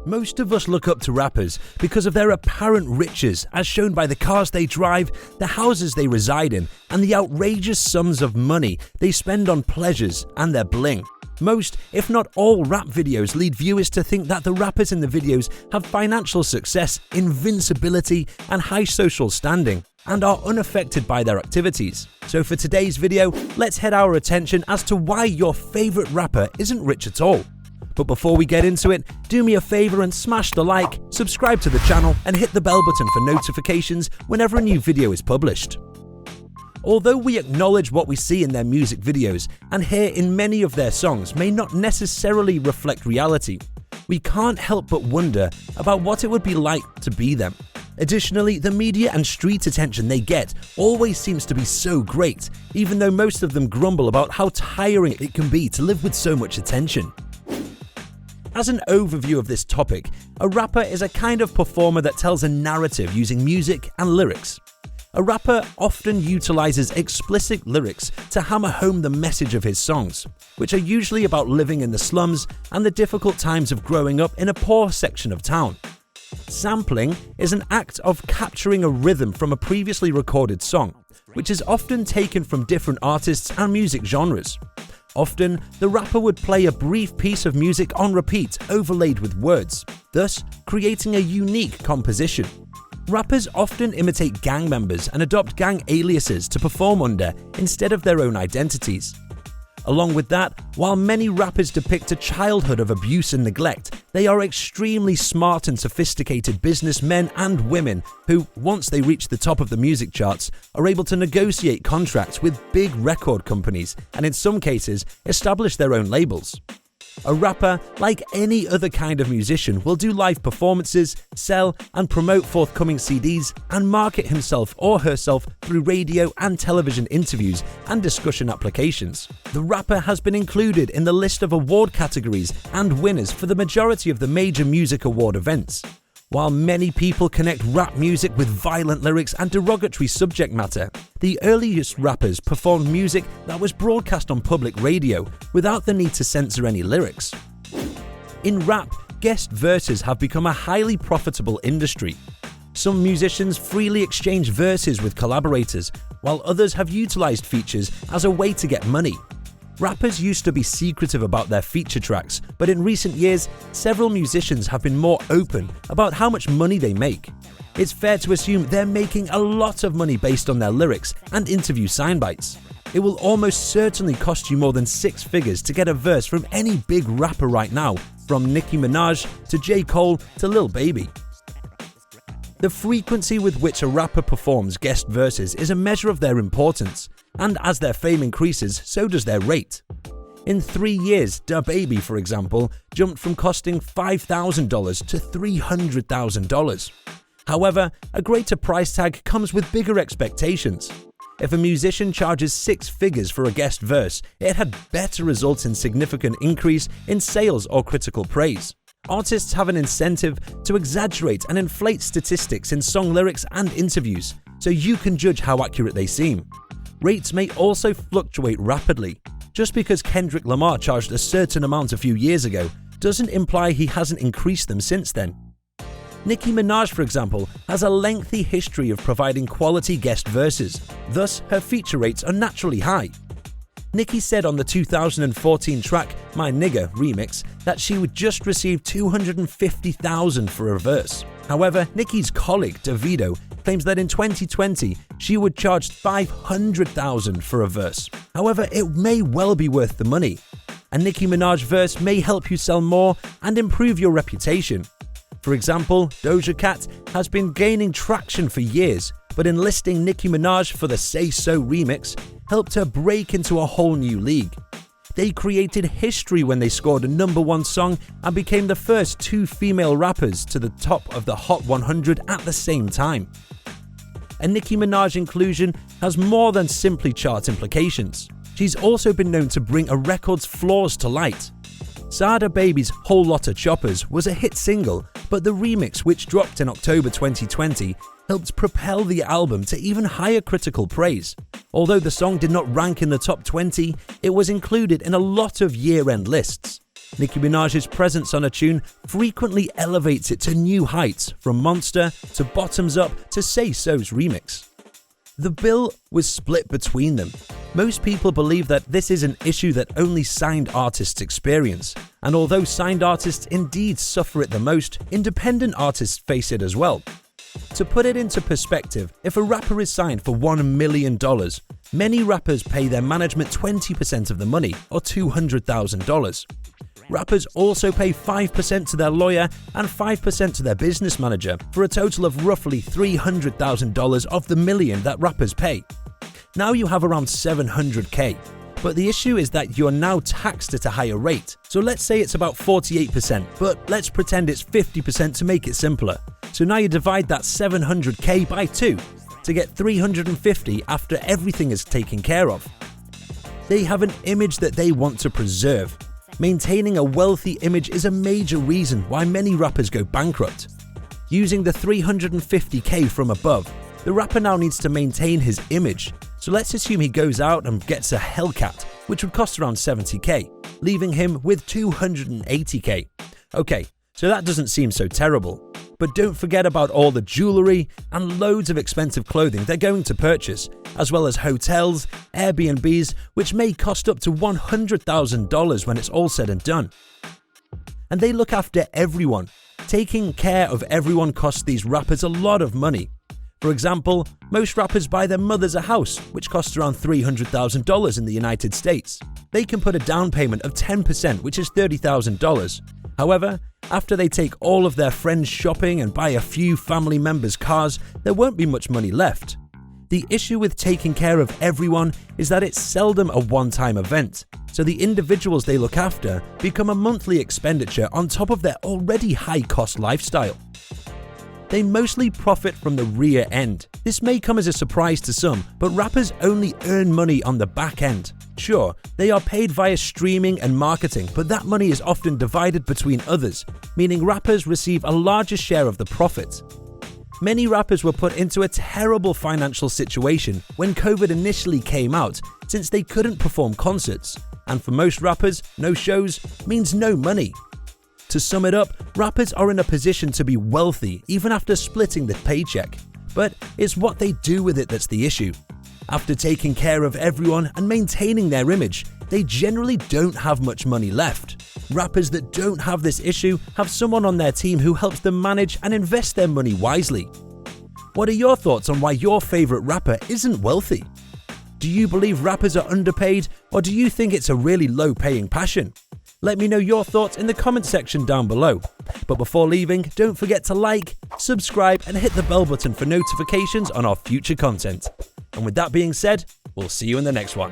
Most of us look up to rappers because of their apparent riches, as shown by the cars they drive, the houses they reside in, and the outrageous sums of money they spend on pleasures and their bling. Most, if not all, rap videos lead viewers to think that the rappers in the videos have financial success, invincibility, and high social standing, and are unaffected by their activities. So for today's video, let's head our attention as to why your favorite rapper isn't rich at all. But before we get into it, do me a favor and smash the like, subscribe to the channel, and hit the bell button for notifications whenever a new video is published. Although we acknowledge what we see in their music videos and hear in many of their songs may not necessarily reflect reality, we can't help but wonder about what it would be like to be them. Additionally, the media and street attention they get always seems to be so great, even though most of them grumble about how tiring it can be to live with so much attention. As an overview of this topic, a rapper is a kind of performer that tells a narrative using music and lyrics. A rapper often utilizes explicit lyrics to hammer home the message of his songs, which are usually about living in the slums and the difficult times of growing up in a poor section of town. Sampling is an act of capturing a rhythm from a previously recorded song, which is often taken from different artists and music genres. Often, the rapper would play a brief piece of music on repeat overlaid with words, thus creating a unique composition. Rappers often imitate gang members and adopt gang aliases to perform under instead of their own identities. Along with that, while many rappers depict a childhood of abuse and neglect, they are extremely smart and sophisticated businessmen and women who, once they reach the top of the music charts, are able to negotiate contracts with big record companies and in some cases establish their own labels. A rapper, like any other kind of musician, will do live performances, sell and promote forthcoming CDs, and market himself or herself through radio and television interviews and discussion applications. The rapper has been included in the list of award categories and winners for the majority of the major music award events. While many people connect rap music with violent lyrics and derogatory subject matter, the earliest rappers performed music that was broadcast on public radio without the need to censor any lyrics. In rap, guest verses have become a highly profitable industry. Some musicians freely exchange verses with collaborators, while others have utilized features as a way to get money. Rappers used to be secretive about their feature tracks, but in recent years, several musicians have been more open about how much money they make. It's fair to assume they're making a lot of money based on their lyrics and interview soundbites. It will almost certainly cost you more than 6 figures to get a verse from any big rapper right now, from Nicki Minaj to J. Cole to Lil Baby. The frequency with which a rapper performs guest verses is a measure of their importance, and as their fame increases, so does their rate. In 3 years, DaBaby, for example, jumped from costing $5,000 to $300,000. However, a greater price tag comes with bigger expectations. If a musician charges 6 figures for a guest verse, it had better result in significant increase in sales or critical praise. Artists have an incentive to exaggerate and inflate statistics in song lyrics and interviews, so you can judge how accurate they seem. Rates may also fluctuate rapidly. Just because Kendrick Lamar charged a certain amount a few years ago doesn't imply he hasn't increased them since then. Nicki Minaj, for example, has a lengthy history of providing quality guest verses, thus her feature rates are naturally high. Nicki said on the 2014 track My Nigga remix that she would just receive $250,000 for a verse. However, Nicki's colleague Davido claims that in 2020 she would charge $500,000 for a verse. However, it may well be worth the money. A Nicki Minaj verse may help you sell more and improve your reputation. For example, Doja Cat has been gaining traction for years, but enlisting Nicki Minaj for the Say So remix helped her break into a whole new league. They created history when they scored a #1 song and became the first 2 female rappers to the top of the Hot 100 at the same time. A Nicki Minaj inclusion has more than simply chart implications. She's also been known to bring a record's flaws to light. Sada Baby's Whole Lotta Choppers was a hit single, but the remix, which dropped in October 2020, helped propel the album to even higher critical praise. Although the song did not rank in the top 20, it was included in a lot of year-end lists. Nicki Minaj's presence on a tune frequently elevates it to new heights, from Monster to Bottoms Up to Say So's remix. The bill was split between them. Most people believe that this is an issue that only signed artists experience, and although signed artists indeed suffer it the most, independent artists face it as well. To put it into perspective, if a rapper is signed for $1 million, many rappers pay their management 20% of the money, or $200,000. Rappers also pay 5% to their lawyer and 5% to their business manager, for a total of roughly $300,000 of the $1 million that rappers pay. Now you have around $700K. But the issue is that you're now taxed at a higher rate. So let's say it's about 48%, but let's pretend it's 50% to make it simpler. So now you divide that $700K by 2 to get $350 after everything is taken care of. They have an image that they want to preserve. Maintaining a wealthy image is a major reason why many rappers go bankrupt. Using the $350K from above, the rapper now needs to maintain his image. So let's assume he goes out and gets a Hellcat, which would cost around $70K, leaving him with $280K. Okay, so that doesn't seem so terrible. But don't forget about all the jewelry and loads of expensive clothing they're going to purchase, as well as hotels, Airbnbs, which may cost up to $100,000 when it's all said and done. And they look after everyone. Taking care of everyone costs these rappers a lot of money. For example, most rappers buy their mothers a house, which costs around $300,000 in the United States. They can put a down payment of 10%, which is $30,000. However, after they take all of their friends shopping and buy a few family members' cars, there won't be much money left. The issue with taking care of everyone is that it's seldom a one-time event, so the individuals they look after become a monthly expenditure on top of their already high-cost lifestyle. They mostly profit from the rear end. This may come as a surprise to some, but rappers only earn money on the back end. Sure, they are paid via streaming and marketing, but that money is often divided between others, meaning rappers receive a larger share of the profit. Many rappers were put into a terrible financial situation when COVID initially came out, since they couldn't perform concerts. And for most rappers, no shows means no money. To sum it up, rappers are in a position to be wealthy even after splitting the paycheck. But it's what they do with it that's the issue. After taking care of everyone and maintaining their image, they generally don't have much money left. Rappers that don't have this issue have someone on their team who helps them manage and invest their money wisely. What are your thoughts on why your favorite rapper isn't wealthy? Do you believe rappers are underpaid, or do you think it's a really low-paying passion? Let me know your thoughts in the comment section down below. But before leaving, don't forget to like, subscribe, and hit the bell button for notifications on our future content. And with that being said, we'll see you in the next one.